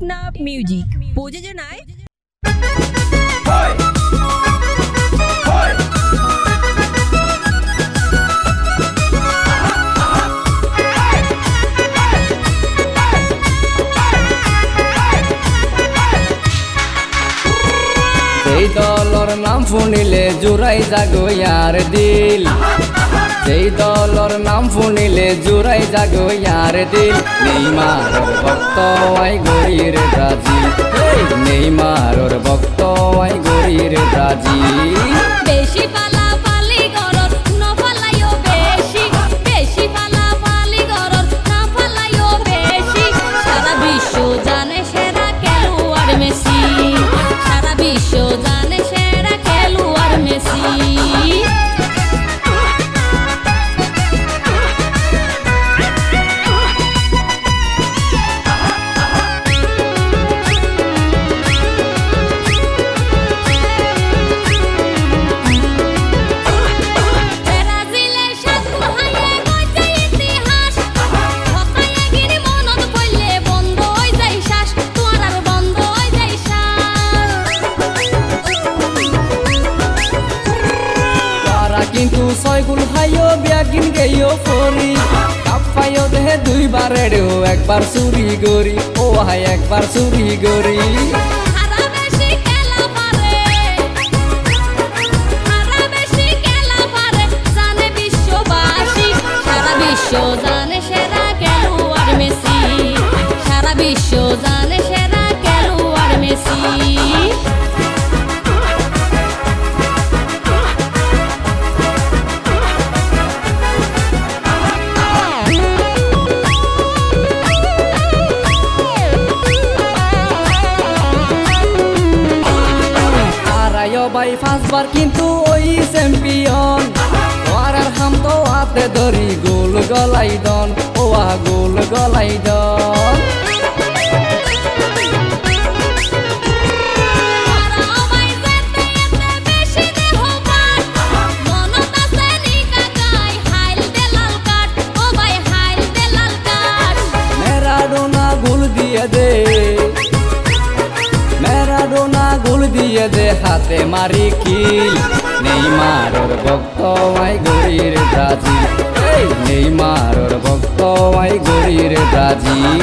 Snap Music প্রযোজনায় সেই দলর নাম শুনিলে জুড়াই জাগো ইয়ার দিল সেই দলর নাম শুনিলে জুড়াই জাগো ইয়ার দিল নেইমারর ভক্ত আই গরির ব্রাজিল নেইমারর ভক্ত আই গরির ব্রাজিল বেশি পালাপালি গরর না পালাইও বেশি বেশি পালাপালি গরর না পালাইও বেশি সারা বিশ্ব জানে সেরা খেলোয়াড় মেসি সারা বিশ্ব জানে সেরা খেলোয়াড় মেসি কিন্তু ছয় গুল খাইও বিয়াকিন গেইও পরি কাপ পাইও দেহে দুইবার রেডেও একবার চুরি গরি ও হাই একবার চুরি গরি সারা বেশি খেলা পারে সারা বেশি খেলা পারে জানে বিশ্ববাসী সারা বিশ্ব জানে সেরা খেলোয়াড় মেসি সারা বিশ্ব জানে সেরা খেলোয়াড় মেসি ভাই পাঁচবার কিন্তু ওই চ্যাম্পিয়ন আর হাম তো হাতে ধরি গোল গলাই দন ও গোল গলাই দন ম্যারাডোনা গোল দিয়ে দে ম্যারাডোনা গোল দিয়ে দে হাতে মারি কিল নেইমারর ভক্ত আই গরির ব্রাজিল নেইমারর ভক্ত আই গরির ব্রাজিল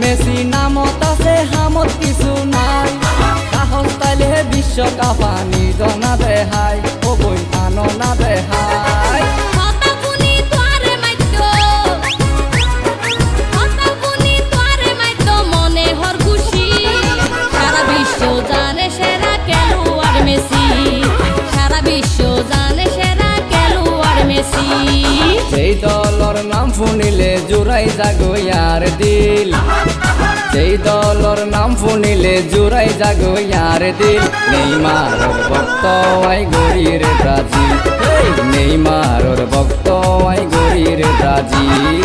মেসি নামত আছে হামত কিছু নাই সাহস তাইলে বিশ্বকাপ আনি জনা দেহাই ও বই আনো না দেহাই মনে হর খুশি সারা বিশ্ব জানে সেরা খেলোয়াড় মেসি সারা বিশ্ব জানে সেরা খেলোয়াড় মেসি সেই দলর নাম শুনিলে জুড়াই জাগো ইয়ার দিল সেই দলর নাম শুনিলে জুড়াই জাগো ইয়ার দিল নেইমারর ভক্ত আই গরির ব্রাজিল নেইমারর ভক্ত আই গরির ব্রাজিল